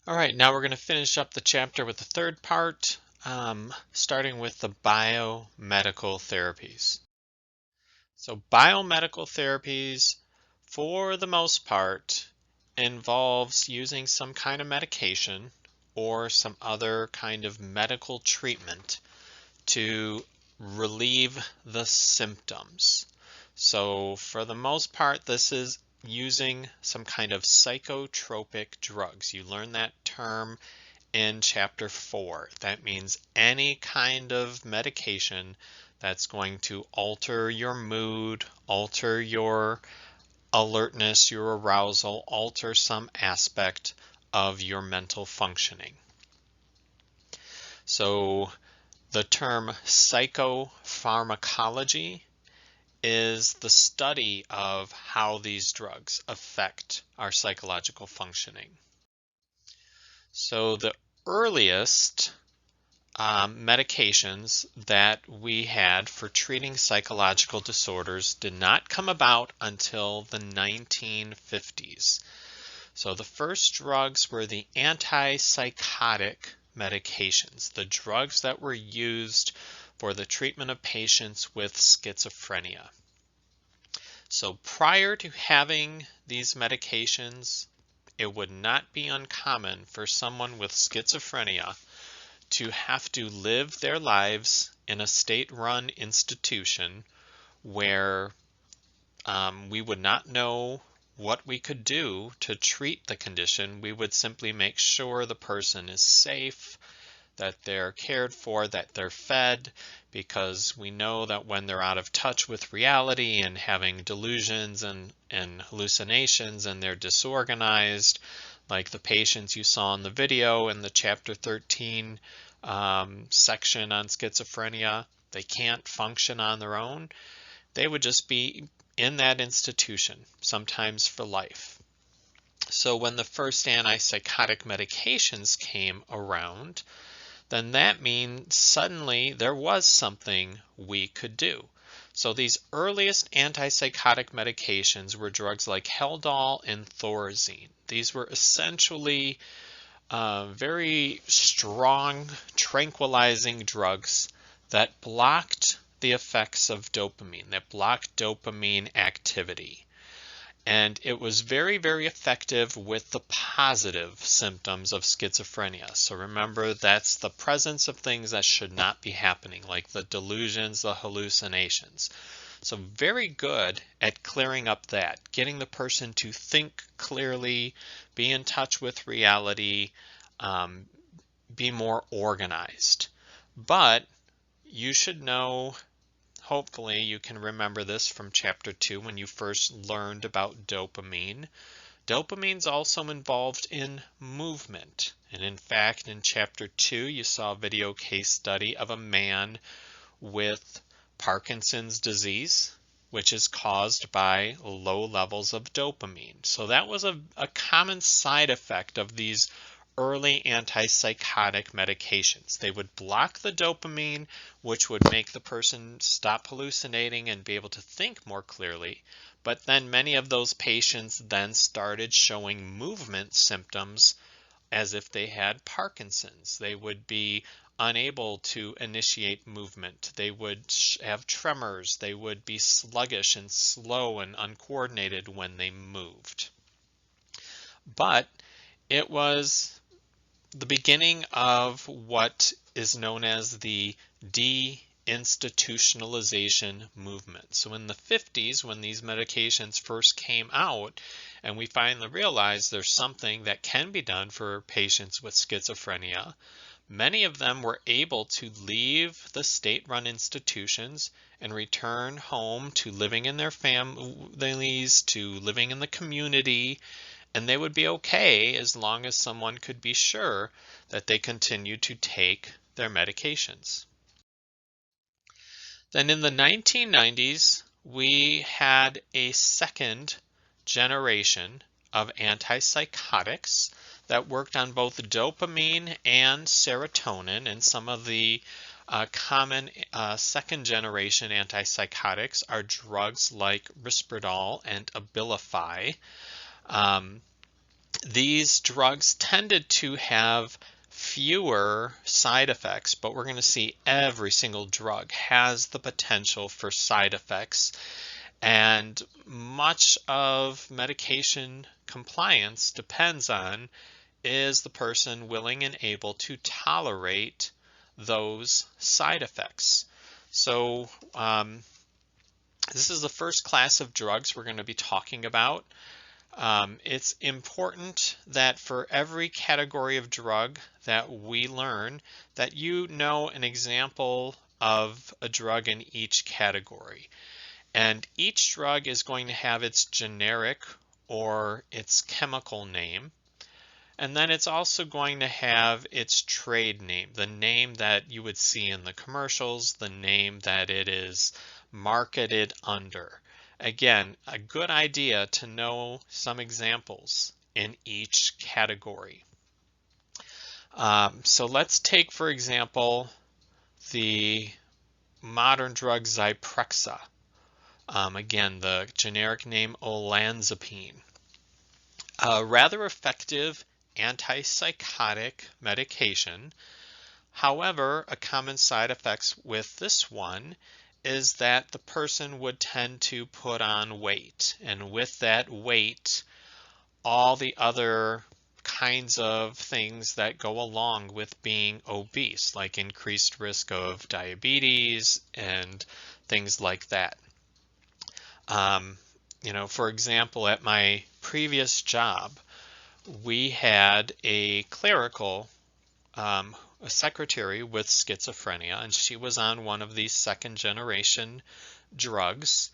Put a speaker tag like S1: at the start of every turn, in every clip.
S1: All right, now we're going to finish up the chapter with the third part, starting with the biomedical therapies. So biomedical therapies, for the most part, involves using some kind of medication or some other kind of medical treatment to relieve the symptoms. So for the most part, this is using some kind of psychotropic drugs. You learn that term in chapter 4. That means any kind of medication that's going to alter your mood, alter your alertness, your arousal, alter some aspect of your mental functioning. So the term psychopharmacology is the study of how these drugs affect our psychological functioning. So the earliest medications that we had for treating psychological disorders did not come about until the 1950s. So the first drugs were the antipsychotic medications, the drugs that were used for the treatment of patients with schizophrenia. So prior to having these medications, it would not be uncommon for someone with schizophrenia to have to live their lives in a state-run institution where we would not know what we could do to treat the condition. We would simply make sure the person is safe, that they're cared for, that they're fed, because we know that when they're out of touch with reality and having delusions and hallucinations and they're disorganized, like the patients you saw in the video in the chapter 13 section on schizophrenia, they can't function on their own. They would just be in that institution, sometimes for life. So when the first antipsychotic medications came around, then that means suddenly there was something we could do. So these earliest antipsychotic medications were drugs like Haldol and Thorazine. These were essentially very strong tranquilizing drugs that blocked the effects of dopamine, that blocked dopamine activity. And it was very, very effective with the positive symptoms of schizophrenia. So remember, that's the presence of things that should not be happening, like the delusions, the hallucinations. So very good at clearing up that, getting the person to think clearly, be in touch with reality, be more organized. But you should know, hopefully you can remember this from chapter 2 when you first learned about dopamine. Dopamine's also involved in movement. And in fact, in chapter 2, you saw a video case study of a man with Parkinson's disease, which is caused by low levels of dopamine. So that was a common side effect of these early antipsychotic medications. They would block the dopamine, which would make the person stop hallucinating and be able to think more clearly. But then many of those patients then started showing movement symptoms as if they had Parkinson's. They would be unable to initiate movement. They would have tremors. They would be sluggish and slow and uncoordinated when they moved. But it was the beginning of what is known as the deinstitutionalization movement. So in the 50s, when these medications first came out, and we finally realized there's something that can be done for patients with schizophrenia, many of them were able to leave the state-run institutions and return home to living in their families, to living in the community, and they would be okay as long as someone could be sure that they continued to take their medications. Then in the 1990s, we had a second generation of antipsychotics that worked on both dopamine and serotonin, and some of the common second generation antipsychotics are drugs like Risperdal and Abilify. these drugs tended to have fewer side effects, but we're going to see every single drug has the potential for side effects. And much of medication compliance depends on, is the person willing and able to tolerate those side effects? So this is the first class of drugs we're going to be talking about. It's important that for every category of drug that we learn, that you know an example of a drug in each category. And each drug is going to have its generic or its chemical name. And then it's also going to have its trade name, the name that you would see in the commercials, the name that it is marketed under. Again, a good idea to know some examples in each category. So let's take, for example, the modern drug Zyprexa. Again, the generic name olanzapine. A rather effective antipsychotic medication. However, a common side effect with this one is that the person would tend to put on weight, and with that weight, all the other kinds of things that go along with being obese, like increased risk of diabetes and things like that. For example, at my previous job, we had a clerical, a secretary with schizophrenia, and she was on one of these second generation drugs,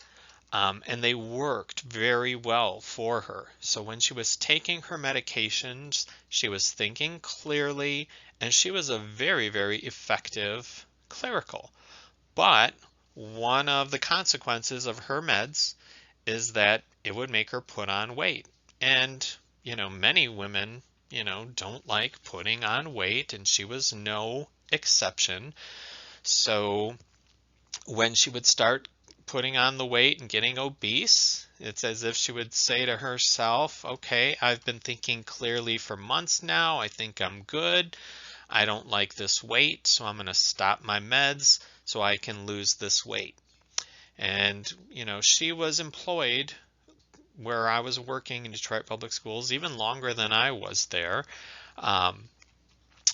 S1: and they worked very well for her. So when she was taking her medications, she was thinking clearly, and she was a very, very effective clerical. But one of the consequences of her meds is that it would make her put on weight. And, many women, don't like putting on weight, and she was no exception. So when she would start putting on the weight and getting obese, it's as if she would say to herself, okay, I've been thinking clearly for months now. I think I'm good. I don't like this weight, so I'm going to stop my meds so I can lose this weight. And, she was employed where I was working in Detroit Public Schools even longer than I was there.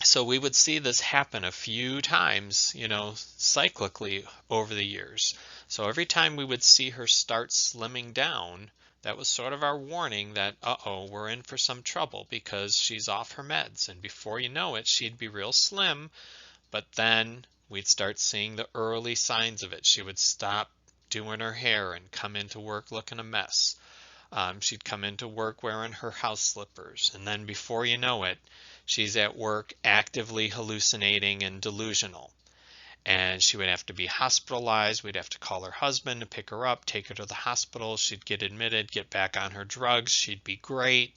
S1: So we would see this happen a few times, cyclically over the years. So every time we would see her start slimming down, that was sort of our warning that, uh-oh, we're in for some trouble because she's off her meds. And before you know it, she'd be real slim, but then we'd start seeing the early signs of it. She would stop doing her hair and come into work looking a mess. She'd come into work wearing her house slippers, and then before you know it, she's at work actively hallucinating and delusional. And she would have to be hospitalized. We'd have to call her husband to pick her up, take her to the hospital. She'd get admitted, get back on her drugs. She'd be great.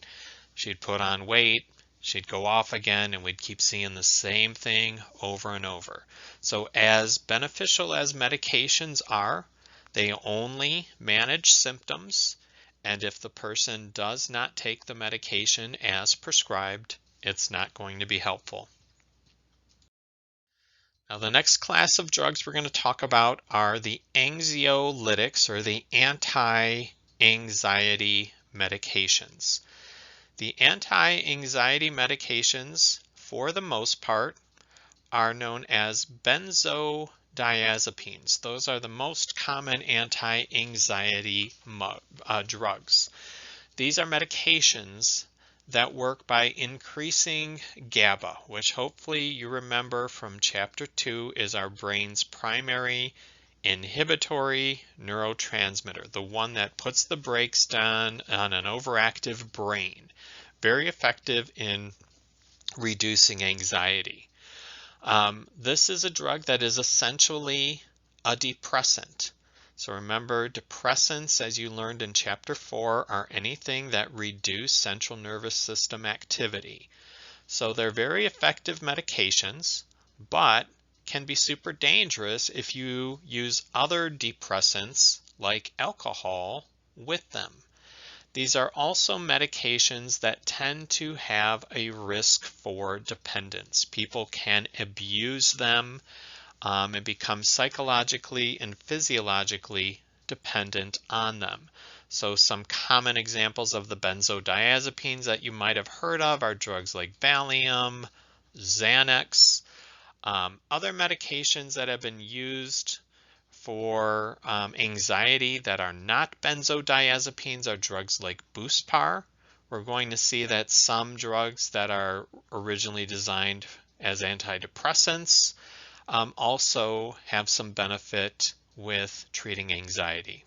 S1: She'd put on weight. She'd go off again, and we'd keep seeing the same thing over and over. So as beneficial as medications are, they only manage symptoms. And if the person does not take the medication as prescribed, it's not going to be helpful. Now, the next class of drugs we're going to talk about are the anxiolytics, or the anti-anxiety medications. The anti-anxiety medications, for the most part, are known as benzodiazepines. Those are the most common anti-anxiety drugs. These are medications that work by increasing GABA, which hopefully you remember from chapter 2 is our brain's primary inhibitory neurotransmitter, the one that puts the brakes down on an overactive brain. Very effective in reducing anxiety. This is a drug that is essentially a depressant. So remember, depressants, as you learned in chapter 4, are anything that reduce central nervous system activity. So they're very effective medications, but can be super dangerous if you use other depressants like alcohol with them. these are also medications that tend to have a risk for dependence. People can abuse them and become psychologically and physiologically dependent on them. So some common examples of the benzodiazepines that you might have heard of are drugs like Valium, Xanax. Other medications that have been used for anxiety that are not benzodiazepines are drugs like Buspar. We're going to see that some drugs that are originally designed as antidepressants also have some benefit with treating anxiety.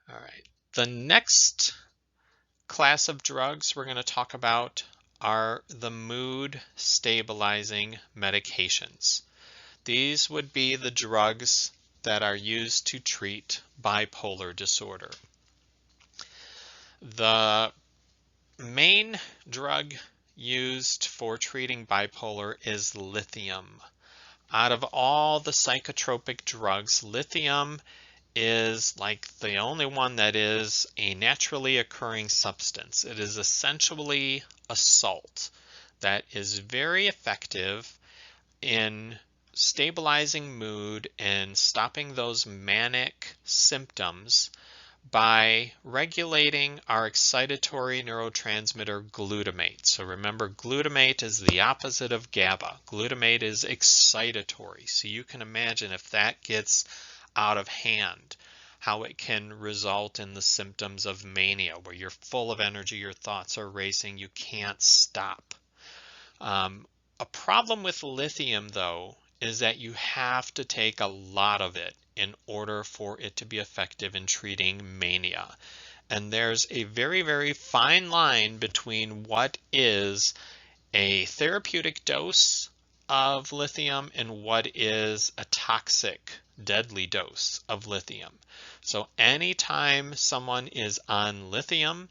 S1: All right, the next class of drugs we're going to talk about are the mood stabilizing medications. These would be the drugs that are used to treat bipolar disorder. The main drug used for treating bipolar is lithium. Out of all the psychotropic drugs, lithium is like the only one that is a naturally occurring substance. It is essentially a salt that is very effective in stabilizing mood and stopping those manic symptoms by regulating our excitatory neurotransmitter glutamate. So remember, glutamate is the opposite of GABA. Glutamate is excitatory. So you can imagine if that gets out of hand, how it can result in the symptoms of mania, where you're full of energy, your thoughts are racing, you can't stop. A problem with lithium, though, is that you have to take a lot of it in order for it to be effective in treating mania. And there's a very, very fine line between what is a therapeutic dose of lithium and what is a toxic, deadly dose of lithium. So anytime someone is on lithium,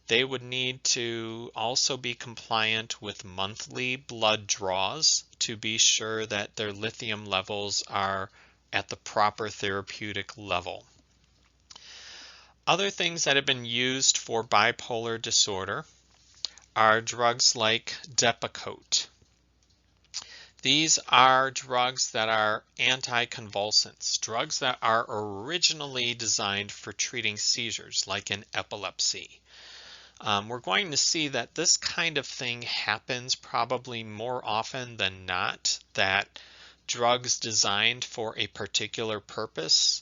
S1: they would need to also be compliant with monthly blood draws to be sure that their lithium levels are at the proper therapeutic level. Other things that have been used for bipolar disorder are drugs like Depakote. These are drugs that are anticonvulsants, drugs that are originally designed for treating seizures, like in epilepsy. We're going to see that this kind of thing happens probably more often than not, that drugs designed for a particular purpose,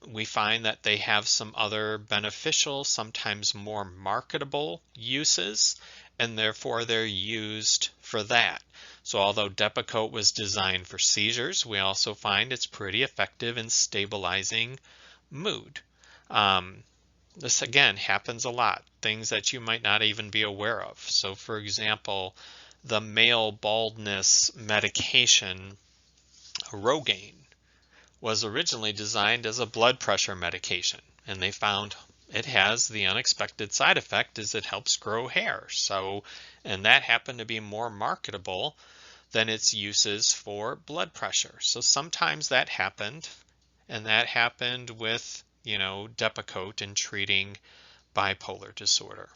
S1: we find that they have some other beneficial, sometimes more marketable uses, and therefore they're used for that. So although Depakote was designed for seizures, we also find it's pretty effective in stabilizing mood. This again happens a lot, things that you might not even be aware of. So for example, the male baldness medication Rogaine was originally designed as a blood pressure medication, and they found it has the unexpected side effect is it helps grow hair. So, and that happened to be more marketable than its uses for blood pressure. So sometimes that happened, and that happened with, Depakote in treating bipolar disorder.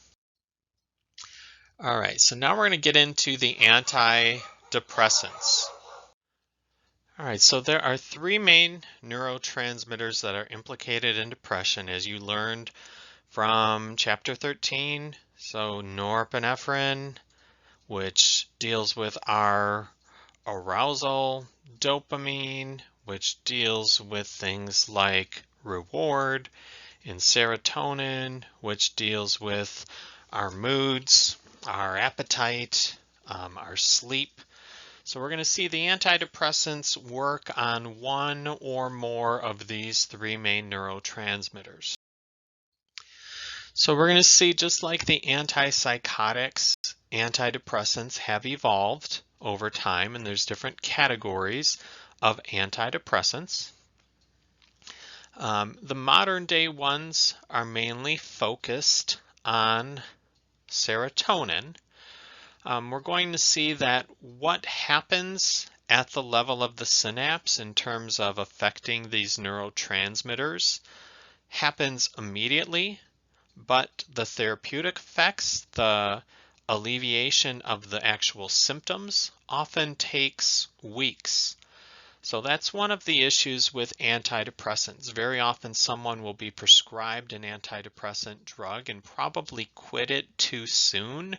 S1: All right, so now we're going to get into the antidepressants. All right, so there are three main neurotransmitters that are implicated in depression, as you learned from chapter 13. So norepinephrine, which deals with our arousal, dopamine, which deals with things like reward, and serotonin, which deals with our moods, our appetite, our sleep. So we're going to see the antidepressants work on one or more of these three main neurotransmitters. So we're going to see, just like the antipsychotics, antidepressants have evolved over time, and there's different categories of antidepressants. The modern day ones are mainly focused on serotonin. We're going to see that what happens at the level of the synapse in terms of affecting these neurotransmitters happens immediately, but the therapeutic effects, the alleviation of the actual symptoms, often takes weeks. So that's one of the issues with antidepressants. Very often someone will be prescribed an antidepressant drug and probably quit it too soon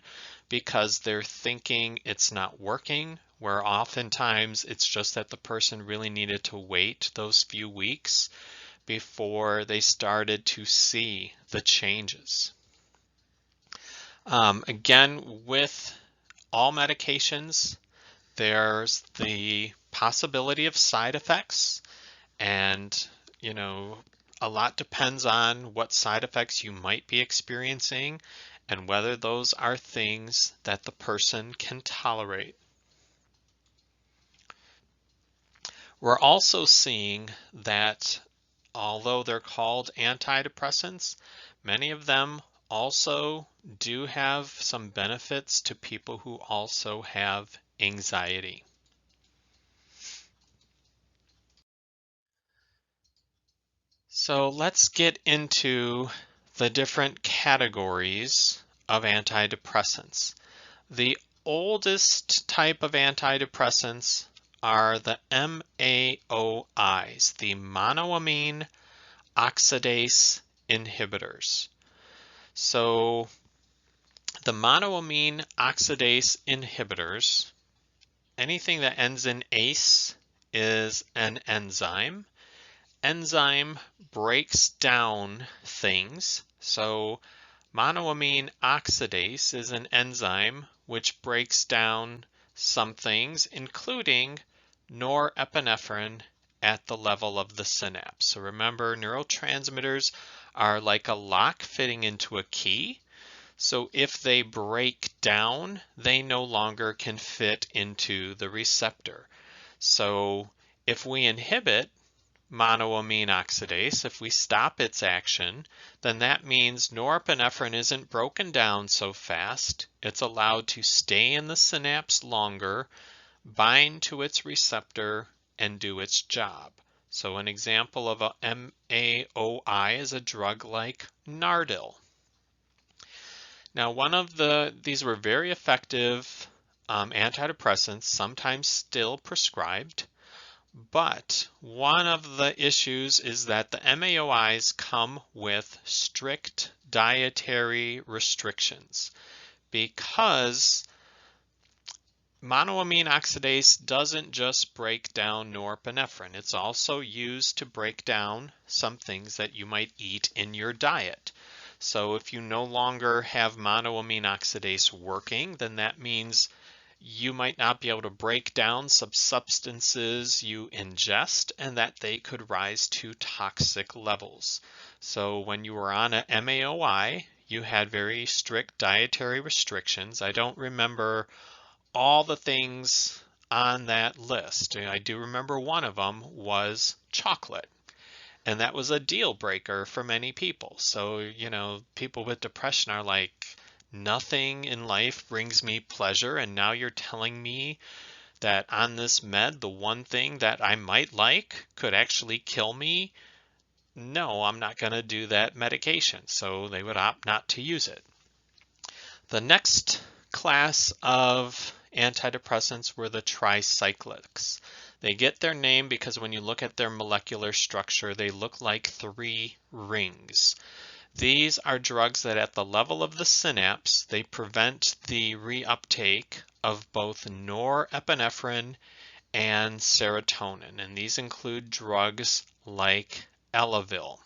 S1: because they're thinking it's not working, where oftentimes it's just that the person really needed to wait those few weeks before they started to see the changes. Again, with all medications, there's the possibility of side effects, and a lot depends on what side effects you might be experiencing and whether those are things that the person can tolerate. We're also seeing that although they're called antidepressants, many of them also do have some benefits to people who also have anxiety. So let's get into the different categories of antidepressants. The oldest type of antidepressants are the MAOIs, the monoamine oxidase inhibitors. So the monoamine oxidase inhibitors, anything that ends in ACE is an enzyme. Enzyme breaks down things. So monoamine oxidase is an enzyme which breaks down some things, including norepinephrine at the level of the synapse. So remember, neurotransmitters are like a lock fitting into a key. So if they break down, they no longer can fit into the receptor. So if we inhibit monoamine oxidase, if we stop its action, then that means norepinephrine isn't broken down so fast. It's allowed to stay in the synapse longer, bind to its receptor, and do its job. So an example of a MAOI is a drug like narrated. Now, these were very effective antidepressants, sometimes still prescribed. But one of the issues is that the MAOIs come with strict dietary restrictions because monoamine oxidase doesn't just break down norepinephrine. It's also used to break down some things that you might eat in your diet. So if you no longer have monoamine oxidase working, then that means you might not be able to break down some substances you ingest and that they could rise to toxic levels. So when you were on a MAOI, you had very strict dietary restrictions. I don't remember all the things on that list. I do remember one of them was chocolate. And that was a deal breaker for many people. So, people with depression are like, nothing in life brings me pleasure, and now you're telling me that on this med, the one thing that I might like could actually kill me? No, I'm not going to do that medication. So they would opt not to use it. The next class of antidepressants were the tricyclics. They get their name because when you look at their molecular structure, they look like 3 rings. These are drugs that at the level of the synapse, they prevent the reuptake of both norepinephrine and serotonin, and these include drugs like Elavil.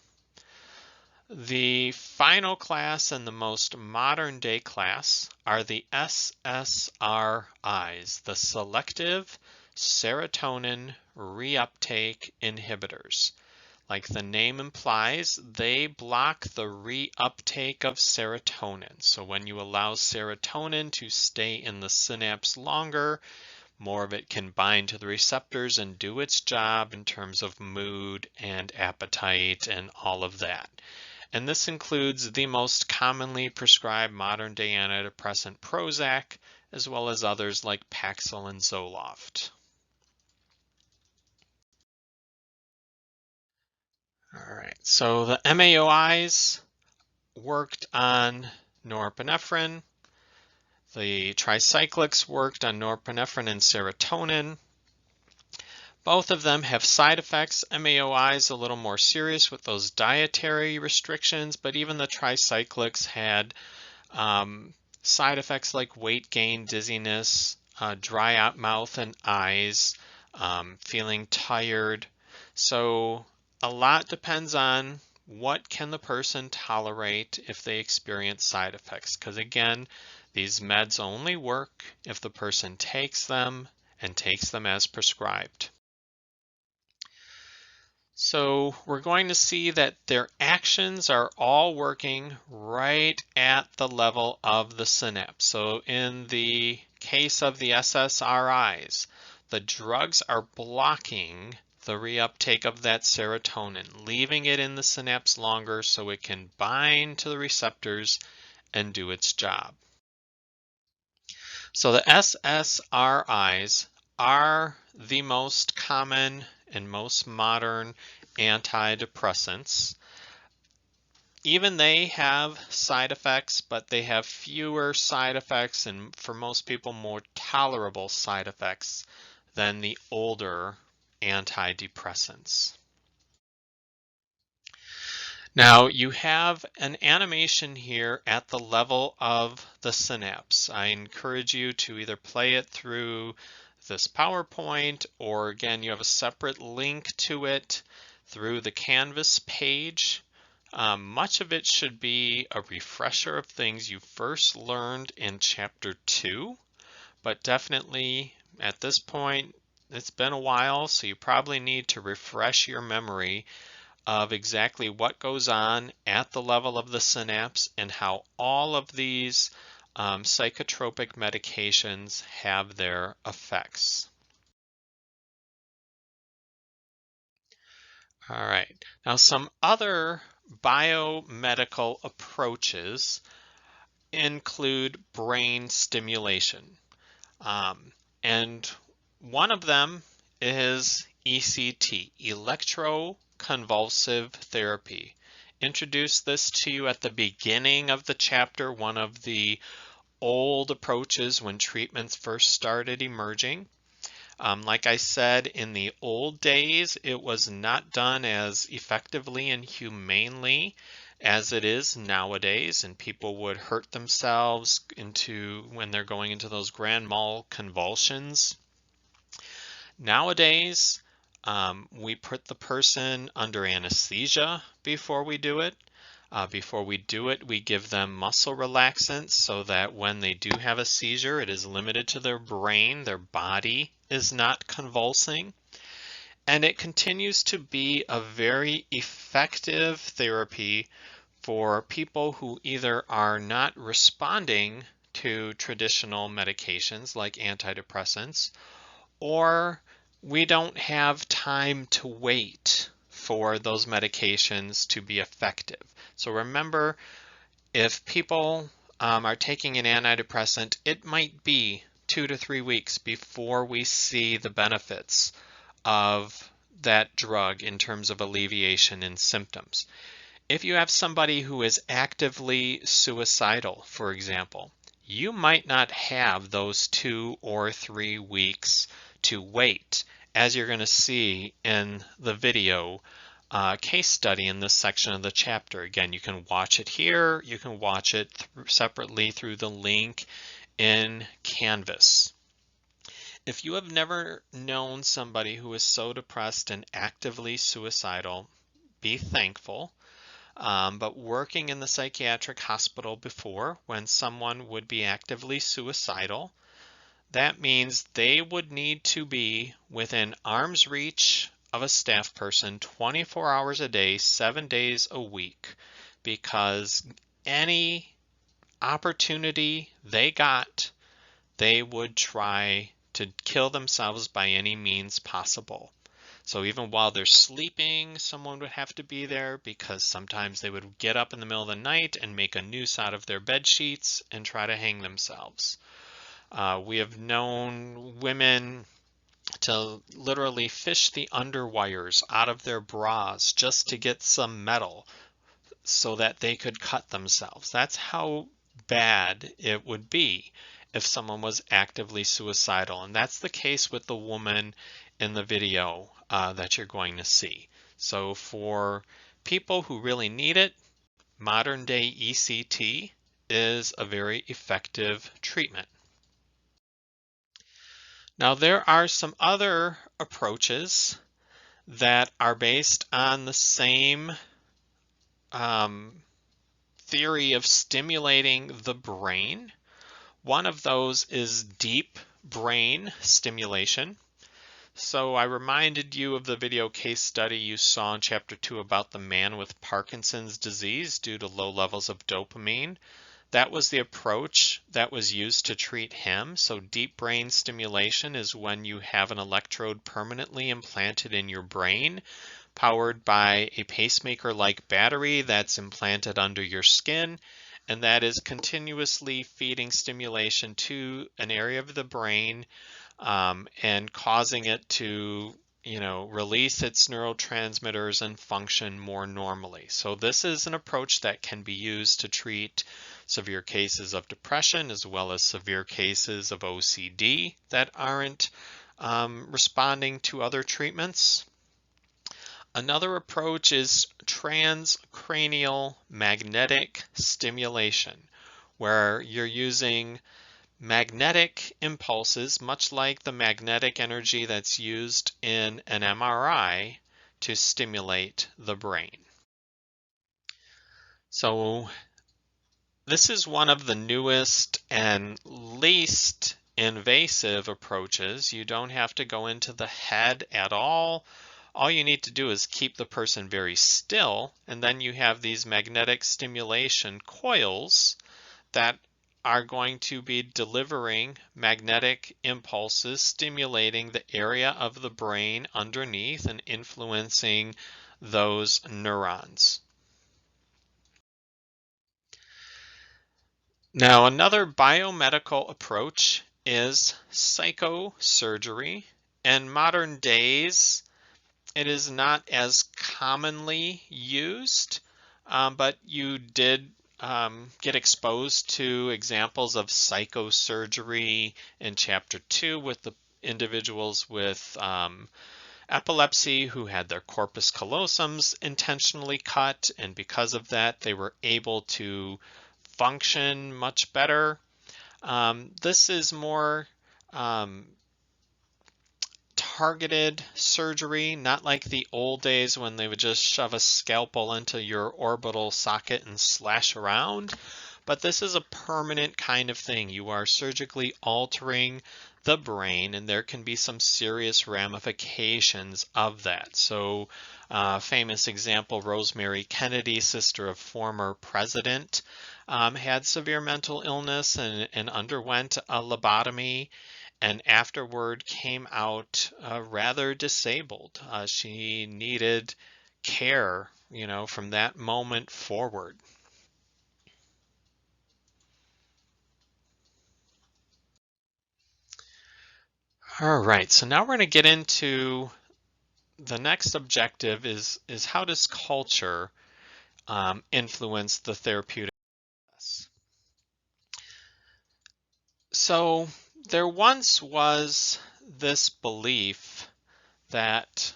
S1: The final class and the most modern day class are the SSRIs, the selective serotonin reuptake inhibitors. Like the name implies, they block the reuptake of serotonin. So when you allow serotonin to stay in the synapse longer, more of it can bind to the receptors and do its job in terms of mood and appetite and all of that. And this includes the most commonly prescribed modern day antidepressant Prozac, as well as others like Paxil and Zoloft. All right, so the MAOIs worked on norepinephrine. The tricyclics worked on norepinephrine and serotonin. Both of them have side effects. MAOIs a little more serious with those dietary restrictions, but even the tricyclics had side effects like weight gain, dizziness, dry out mouth and eyes, feeling tired. So a lot depends on what can the person tolerate if they experience side effects. Because again, these meds only work if the person takes them and takes them as prescribed. So we're going to see that their actions are all working right at the level of the synapse. So in the case of the SSRIs, the drugs are blocking the reuptake of that serotonin, leaving it in the synapse longer so it can bind to the receptors and do its job. So the SSRIs are the most common and most modern antidepressants. Even they have side effects, but they have fewer side effects and for most people more tolerable side effects than the older antidepressants. Now you have an animation here at the level of the synapse. I encourage you to either play it through this PowerPoint or again you have a separate link to it through the Canvas page. Much of it should be a refresher of things you first learned in Chapter 2, but definitely at this point it's been a while, so you probably need to refresh your memory of exactly what goes on at the level of the synapse and how all of these psychotropic medications have their effects. All right, now some other biomedical approaches include brain stimulation. And one of them is ECT, electroconvulsive therapy. Introduced this to you at the beginning of the chapter, one of the old approaches when treatments first started emerging. Like I said, in the old days, it was not done as effectively and humanely as it is nowadays, and people would hurt themselves when they're going into those grand mal convulsions. Nowadays, we put the person under anesthesia before we do it. Before we do it, we give them muscle relaxants so that when they do have a seizure, it is limited to their brain, their body is not convulsing. And it continues to be a very effective therapy for people who either are not responding to traditional medications like antidepressants, or we don't have time to wait for those medications to be effective. So remember, if people are taking an antidepressant, it might be 2 to 3 weeks before we see the benefits of that drug in terms of alleviation in symptoms. If you have somebody who is actively suicidal, for example, you might not have those 2 or 3 weeks to wait, as you're going to see in the video case study in this section of the chapter. Again, you can watch it here. You can watch it separately through the link in Canvas. If you have never known somebody who is so depressed and actively suicidal, be thankful. But working in the psychiatric hospital before, when someone would be actively suicidal, that means they would need to be within arm's reach of a staff person 24 hours a day, 7 days a week, because any opportunity they got, they would try to kill themselves by any means possible. So even while they're sleeping, someone would have to be there because sometimes they would get up in the middle of the night and make a noose out of their bed sheets and try to hang themselves. We have known women to literally fish the underwires out of their bras just to get some metal so that they could cut themselves. That's how bad it would be if someone was actively suicidal. And that's the case with the woman in the video that you're going to see. So for people who really need it, modern day ECT is a very effective treatment. Now there are some other approaches that are based on the same theory of stimulating the brain. One of those is deep brain stimulation. So I reminded you of the video case study you saw in chapter 2 about the man with Parkinson's disease due to low levels of dopamine. That was the approach that was used to treat him. So deep brain stimulation is when you have an electrode permanently implanted in your brain, powered by a pacemaker-like battery that's implanted under your skin, and that is continuously feeding stimulation to an area of the brain and causing it to release its neurotransmitters and function more normally. So this is an approach that can be used to treat severe cases of depression as well as severe cases of OCD that aren't responding to other treatments. Another approach is transcranial magnetic stimulation, where you're using magnetic impulses, much like the magnetic energy that's used in an MRI, to stimulate the brain. So this is one of the newest and least invasive approaches. You don't have to go into the head at all. All you need to do is keep the person very still, and then you have these magnetic stimulation coils that are going to be delivering magnetic impulses, stimulating the area of the brain underneath and influencing those neurons. Now, another biomedical approach is psychosurgery. In modern days, it is not as commonly used, but you did get exposed to examples of psychosurgery in chapter 2 with the individuals with epilepsy who had their corpus callosums intentionally cut, and because of that they were able to function much better. This is more targeted surgery, not like the old days when they would just shove a scalpel into your orbital socket and slash around. But this is a permanent kind of thing. You are surgically altering the brain, and there can be some serious ramifications of that. So famous example, Rosemary Kennedy, sister of former president, had severe mental illness and underwent a lobotomy, and afterward came out rather disabled. She needed care, from that moment forward. All right, so now we're going to get into the next objective is how does culture influence the therapeutic process? So there once was this belief that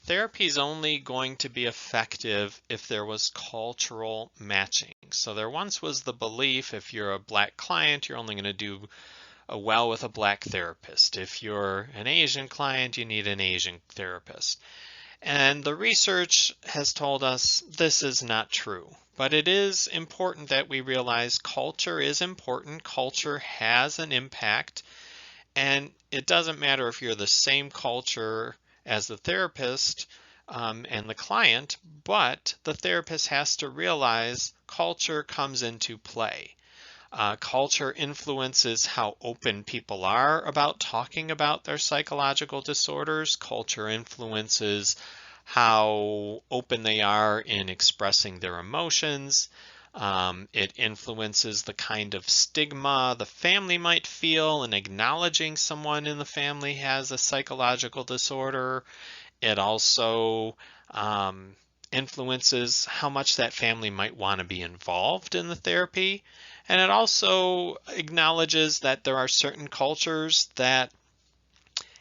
S1: therapy is only going to be effective if there was cultural matching. So there once was the belief if you're a black client, you're only going to do well with a black therapist. If you're an Asian client, you need an Asian therapist. And the research has told us this is not true. But it is important that we realize culture is important. Culture has an impact. And it doesn't matter if you're the same culture as the therapist and the client, but the therapist has to realize culture comes into play. Culture influences how open people are about talking about their psychological disorders. Culture influences how open they are in expressing their emotions. It influences the kind of stigma the family might feel in acknowledging someone in the family has a psychological disorder. It also um, influences how much that family might want to be involved in the therapy. And it also acknowledges that there are certain cultures that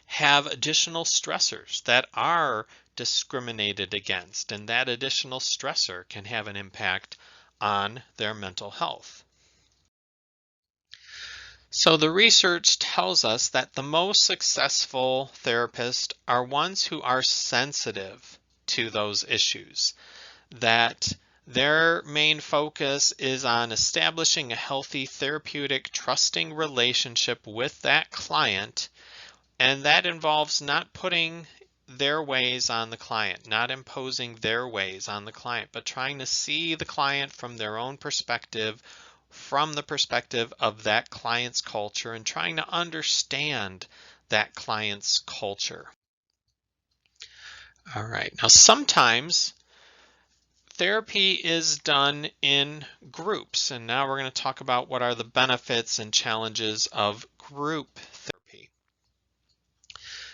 S1: have additional stressors that are discriminated against, and that additional stressor can have an impact on their mental health. So the research tells us that the most successful therapists are ones who are sensitive to those issues, that their main focus is on establishing a healthy therapeutic trusting relationship with that client. And that involves not putting their ways on the client, not imposing their ways on the client, but trying to see the client from their own perspective, from the perspective of that client's culture, and trying to understand that client's culture. All right, now sometimes therapy is done in groups, and now we're going to talk about what are the benefits and challenges of group therapy.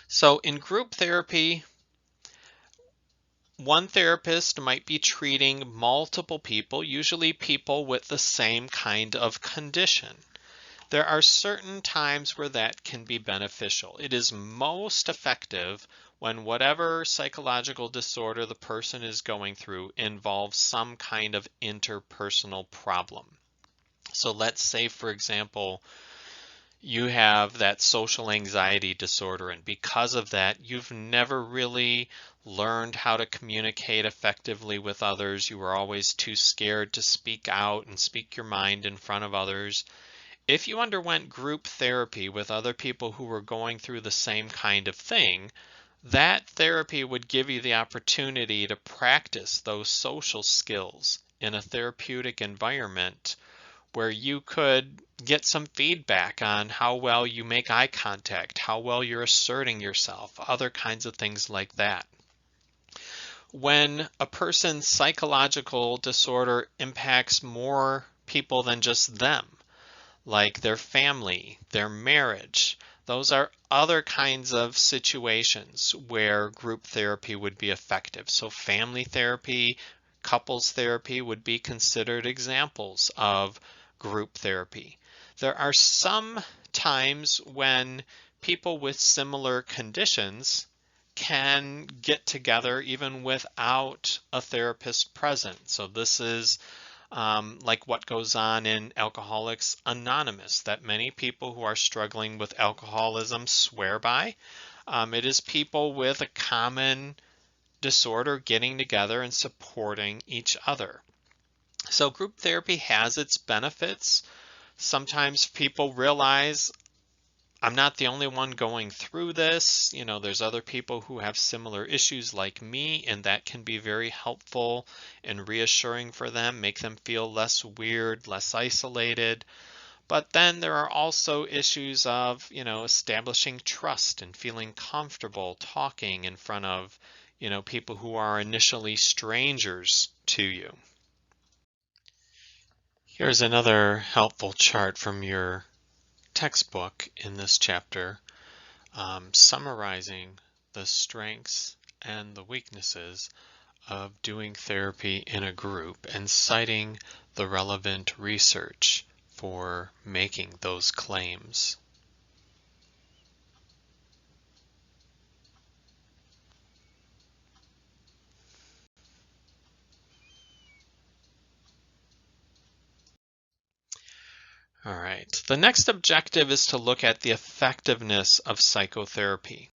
S1: So in group therapy, one therapist might be treating multiple people, usually people with the same kind of condition. There are certain times where that can be beneficial. It is most effective when whatever psychological disorder the person is going through involves some kind of interpersonal problem. So let's say, for example, you have that social anxiety disorder, and because of that, you've never really learned how to communicate effectively with others. You were always too scared to speak out and speak your mind in front of others. If you underwent group therapy with other people who were going through the same kind of thing, that therapy would give you the opportunity to practice those social skills in a therapeutic environment where you could get some feedback on how well you make eye contact, how well you're asserting yourself, other kinds of things like that. When a person's psychological disorder impacts more people than just them, like their family, their marriage, those are other kinds of situations where group therapy would be effective. So family therapy, couples therapy would be considered examples of group therapy. There are some times when people with similar conditions can get together even without a therapist present. So this is like what goes on in Alcoholics Anonymous, that many people who are struggling with alcoholism swear by. It is people with a common disorder getting together and supporting each other. So group therapy has its benefits. Sometimes people realize I'm not the only one going through this. You know, there's other people who have similar issues like me, and that can be very helpful and reassuring for them, make them feel less weird, less isolated. But then there are also issues of, establishing trust and feeling comfortable talking in front of, people who are initially strangers to you. Here's another helpful chart from your textbook in this chapter, summarizing the strengths and the weaknesses of doing therapy in a group and citing the relevant research for making those claims. All right, the next objective is to look at the effectiveness of psychotherapy.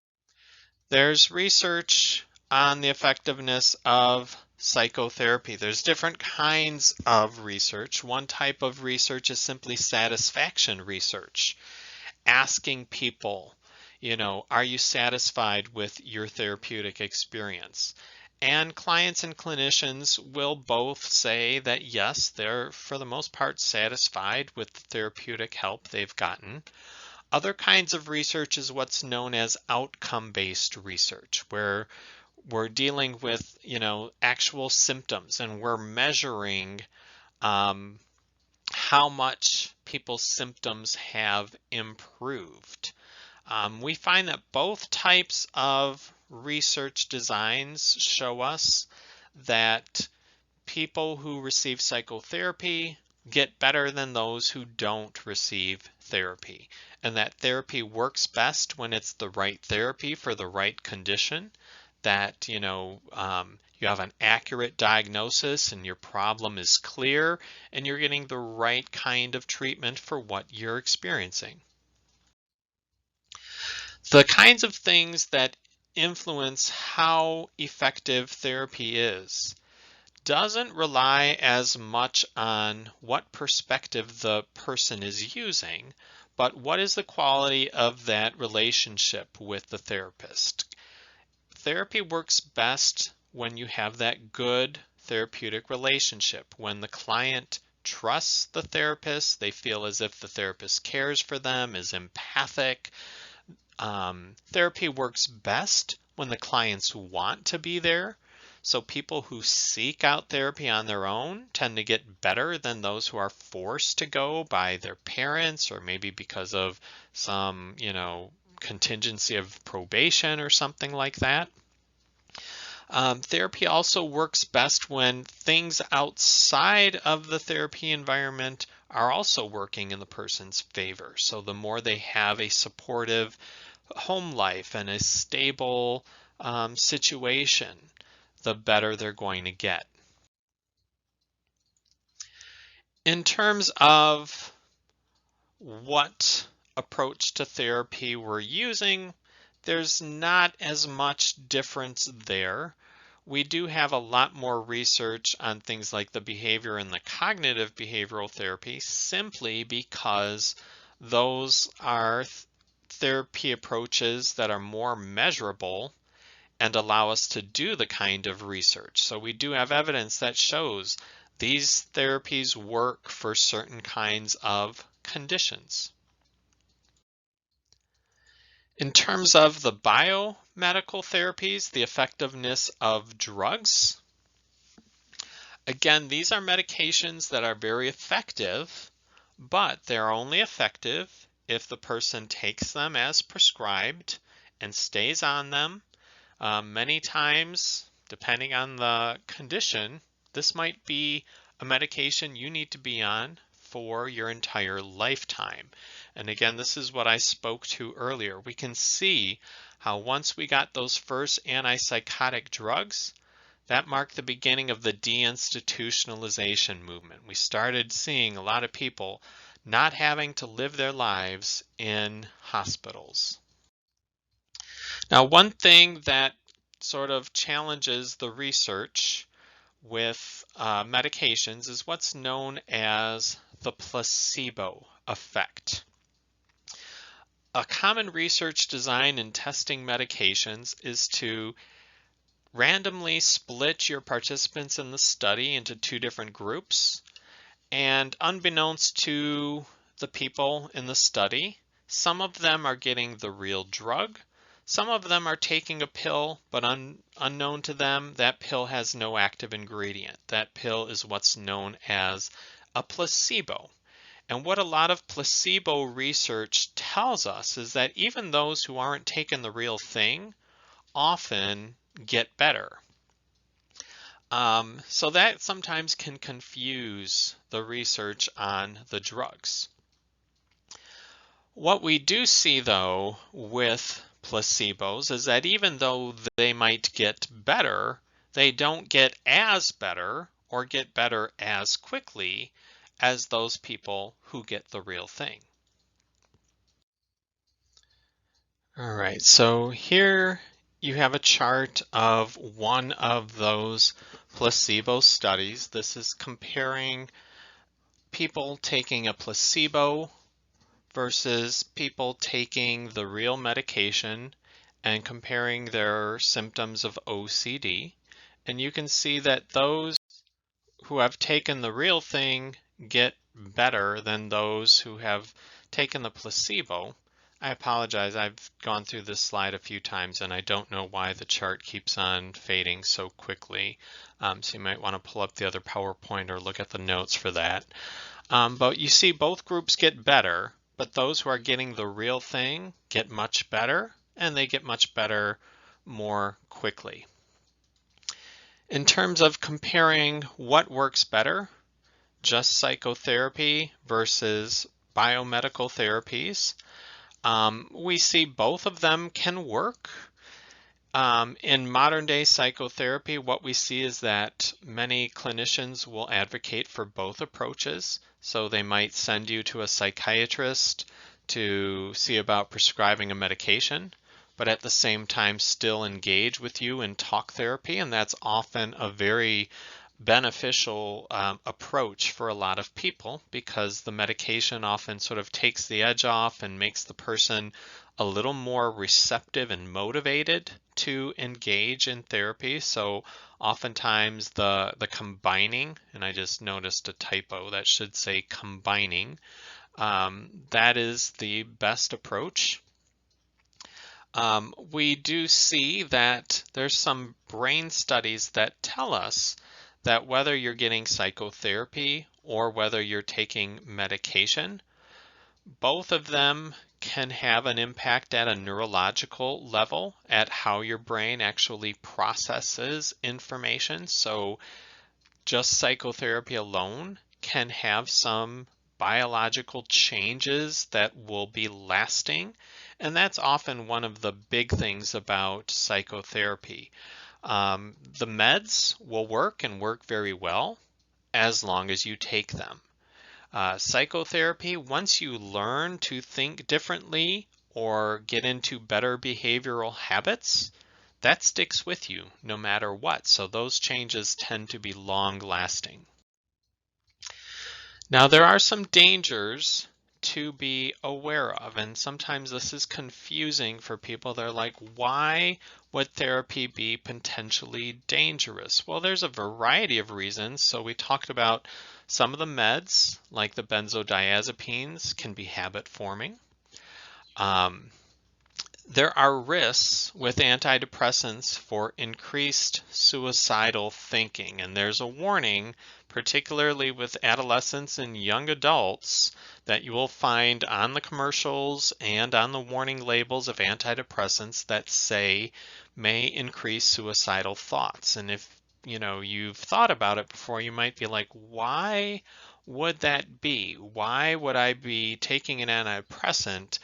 S1: There's research on the effectiveness of psychotherapy. There's different kinds of research. One type of research is simply satisfaction research, asking people, are you satisfied with your therapeutic experience? And clients and clinicians will both say that yes, they're for the most part satisfied with the therapeutic help they've gotten. Other kinds of research is what's known as outcome-based research, where we're dealing with, actual symptoms and we're measuring how much people's symptoms have improved. We find that both types of research designs show us that people who receive psychotherapy get better than those who don't receive therapy. And that therapy works best when it's the right therapy for the right condition, that, you have an accurate diagnosis and your problem is clear and you're getting the right kind of treatment for what you're experiencing. The kinds of things that influence how effective therapy is doesn't rely as much on what perspective the person is using, but what is the quality of that relationship with the therapist. Therapy works best when you have that good therapeutic relationship, when the client trusts the therapist, they feel as if the therapist cares for them, is empathic. Therapy works best when the clients want to be there. So people who seek out therapy on their own tend to get better than those who are forced to go by their parents, or maybe because of some, contingency of probation or something like that. Therapy also works best when things outside of the therapy environment are also working in the person's favor. So the more they have a supportive home life and a stable situation, the better they're going to get. In terms of what approach to therapy we're using, there's not as much difference there. We do have a lot more research on things like the behavior and the cognitive behavioral therapy, simply because those are therapy approaches that are more measurable and allow us to do the kind of research. So we do have evidence that shows these therapies work for certain kinds of conditions. In terms of the biomedical therapies, the effectiveness of drugs, again, these are medications that are very effective, but they're only effective if the person takes them as prescribed and stays on them. Many times, depending on the condition, this might be a medication you need to be on for your entire lifetime. And again, this is what I spoke to earlier. We can see how once we got those first antipsychotic drugs, that marked the beginning of the deinstitutionalization movement. We started seeing a lot of people not having to live their lives in hospitals. Now, one thing that sort of challenges the research with medications is what's known as the placebo effect. A common research design in testing medications is to randomly split your participants in the study into two different groups, and unbeknownst to the people in the study, some of them are getting the real drug. Some of them are taking a pill, but unknown to them, that pill has no active ingredient. That pill is what's known as a placebo. And what a lot of placebo research tells us is that even those who aren't taking the real thing often get better. So that sometimes can confuse the research on the drugs. What we do see, though, with placebos is that even though they might get better, they don't get as better or get better as quickly as those people who get the real thing. All right, so here you have a chart of one of those placebo studies. This is comparing people taking a placebo versus people taking the real medication and comparing their symptoms of OCD. And you can see that those who have taken the real thing get better than those who have taken the placebo. I apologize. I've gone through this slide a few times and I don't know why the chart keeps on fading so quickly. So you might want to pull up the other PowerPoint or look at the notes for that. But you see both groups get better, but those who are getting the real thing get much better, and they get much better more quickly. In terms of comparing what works better, just psychotherapy versus biomedical therapies, we see both of them can work. In modern day psychotherapy, what we see is that many clinicians will advocate for both approaches. So they might send you to a psychiatrist to see about prescribing a medication, but at the same time still engage with you in talk therapy. And that's often a very beneficial approach for a lot of people because the medication often sort of takes the edge off and makes the person a little more receptive and motivated to engage in therapy. So oftentimes the combining, and I just noticed a typo that should say combining, that is the best approach. We do see that there's some brain studies that tell us that whether you're getting psychotherapy or whether you're taking medication, both of them can have an impact at a neurological level at how your brain actually processes information. So just psychotherapy alone can have some biological changes that will be lasting. And that's often one of the big things about psychotherapy. The meds will work and work very well as long as you take them. Psychotherapy, once you learn to think differently or get into better behavioral habits, that sticks with you no matter what. So those changes tend to be long lasting. Now, there are some dangers to be aware of, and sometimes this is confusing for people. They're like, why would therapy be potentially dangerous? Well, there's a variety of reasons. So we talked about some of the meds, like the benzodiazepines, can be habit forming. There are risks with antidepressants for increased suicidal thinking, and there's a warning, particularly with adolescents and young adults, that you will find on the commercials and on the warning labels of antidepressants that say may increase suicidal thoughts. And if you've thought about it before, you might be like, why would that be? Why would I be taking an antidepressant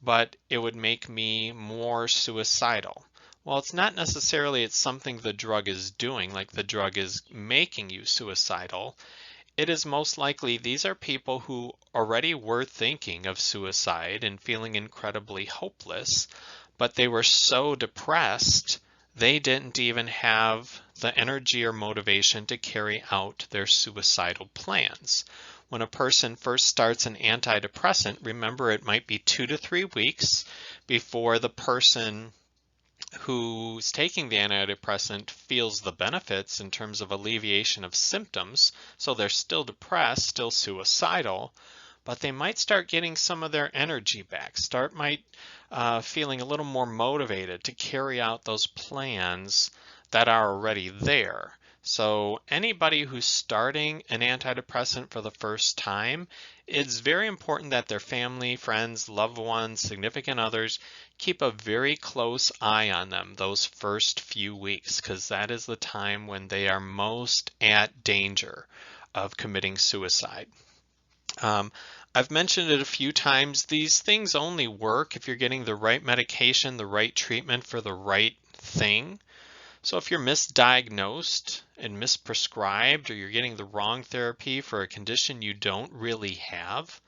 S1: but it would make me more suicidal? Well, it's not necessarily it's something the drug is doing, like the drug is making you suicidal. It is most likely these are people who already were thinking of suicide and feeling incredibly hopeless, but they were so depressed they didn't even have the energy or motivation to carry out their suicidal plans. When a person first starts an antidepressant, remember it might be 2 to 3 weeks before the person who's taking the antidepressant feels the benefits in terms of alleviation of symptoms. So they're still depressed, still suicidal, but they might start getting some of their energy back, feeling a little more motivated to carry out those plans that are already there. So anybody who's starting an antidepressant for the first time, it's very important that their family, friends, loved ones, significant others keep a very close eye on them those first few weeks, because that is the time when they are most at danger of committing suicide. I've mentioned it a few times. These things only work if you're getting the right medication, the right treatment for the right thing. So if you're misdiagnosed and misprescribed, or you're getting the wrong therapy for a condition you don't really have,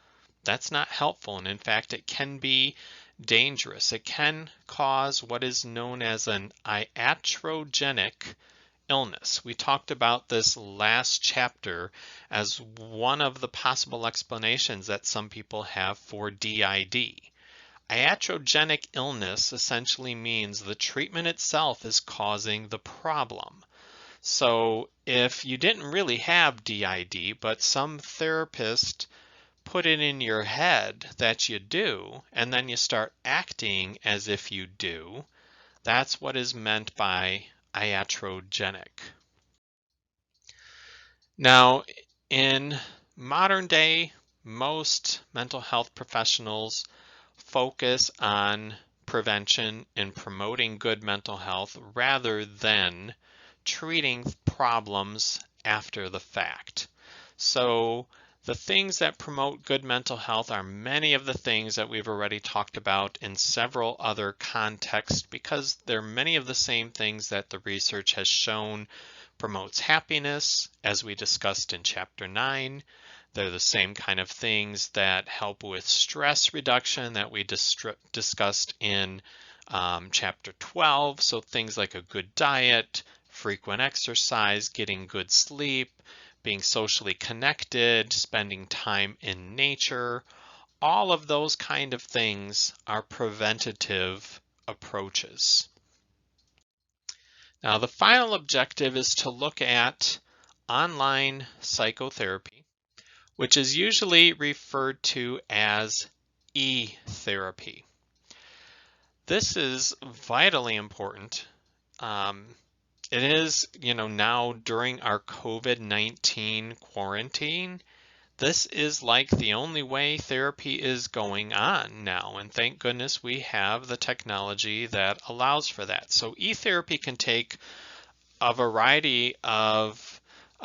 S1: that's not helpful. And in fact, it can be dangerous. It can cause what is known as an iatrogenic illness. We talked about this last chapter as one of the possible explanations that some people have for DID. Iatrogenic illness essentially means the treatment itself is causing the problem. So if you didn't really have DID, but some therapist put it in your head that you do, and then you start acting as if you do, that's what is meant by iatrogenic. Now, in modern day, most mental health professionals focus on prevention and promoting good mental health rather than treating problems after the fact. So the things that promote good mental health are many of the things that we've already talked about in several other contexts, because they're many of the same things that the research has shown promotes happiness, as we discussed in Chapter 9. They're the same kind of things that help with stress reduction that we discussed in Chapter 12. So things like a good diet, frequent exercise, getting good sleep, being socially connected, spending time in nature, all of those kind of things are preventative approaches. Now, the final objective is to look at online psychotherapy, which is usually referred to as e-therapy. This is vitally important. It is, now during our COVID-19 quarantine, this is like the only way therapy is going on now. And thank goodness we have the technology that allows for that. So e-therapy can take a variety of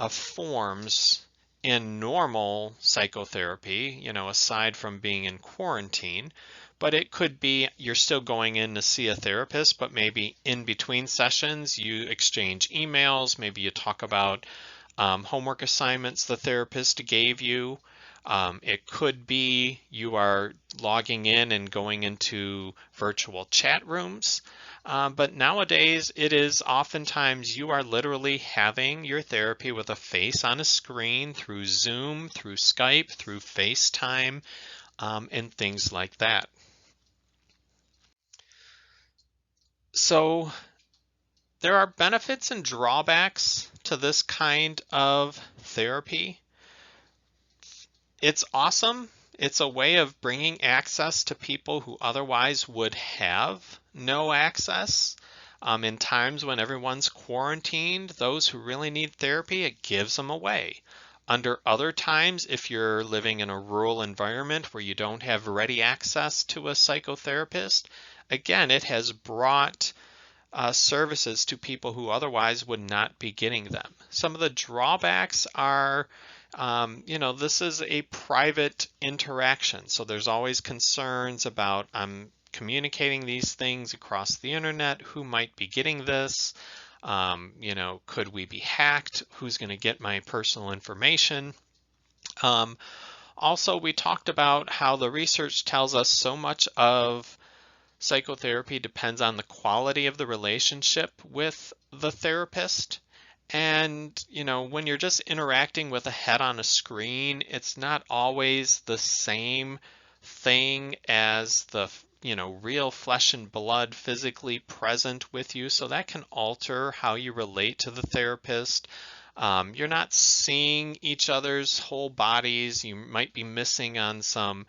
S1: forms in normal psychotherapy, aside from being in quarantine. But it could be you're still going in to see a therapist, but maybe in between sessions you exchange emails, maybe you talk about homework assignments the therapist gave you. It could be you are logging in and going into virtual chat rooms. But nowadays, it is oftentimes you are literally having your therapy with a face on a screen through Zoom, through Skype, through FaceTime, and things like that. So there are benefits and drawbacks to this kind of therapy. It's awesome. It's a way of bringing access to people who otherwise would have no access. In times when everyone's quarantined, those who really need therapy, it gives them away. Under other times, if you're living in a rural environment where you don't have ready access to a psychotherapist, again, it has brought services to people who otherwise would not be getting them. Some of the drawbacks are, this is a private interaction, so there's always concerns about communicating these things across the internet. Who might be getting this? Could we be hacked? Who's going to get my personal information? Also, we talked about how the research tells us so much of psychotherapy depends on the quality of the relationship with the therapist. And, when you're just interacting with a head on a screen, it's not always the same thing as the, real flesh and blood physically present with you. So that can alter how you relate to the therapist. You're not seeing each other's whole bodies. You might be missing on some,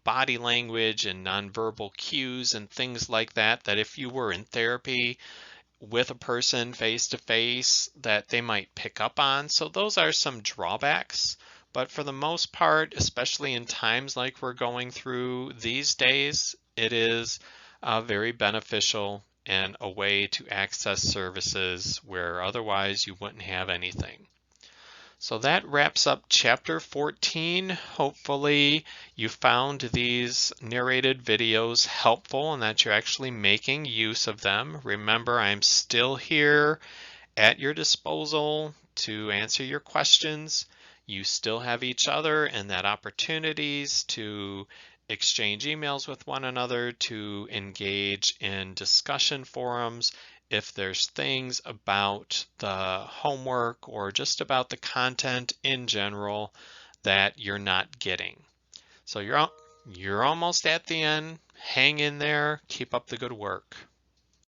S1: body language and nonverbal cues and things like that, that if you were in therapy with a person face to face, that they might pick up on. So those are some drawbacks. But for the most part, especially in times like we're going through these days, it is very beneficial and a way to access services where otherwise you wouldn't have anything. So that wraps up Chapter 14. Hopefully you found these narrated videos helpful and that you're actually making use of them. Remember, I'm still here at your disposal to answer your questions. You still have each other and that opportunities to exchange emails with one another, to engage in discussion forums if there's things about the homework or just about the content in general that you're not getting. So you're almost at the end. Hang in there. Keep up the good work.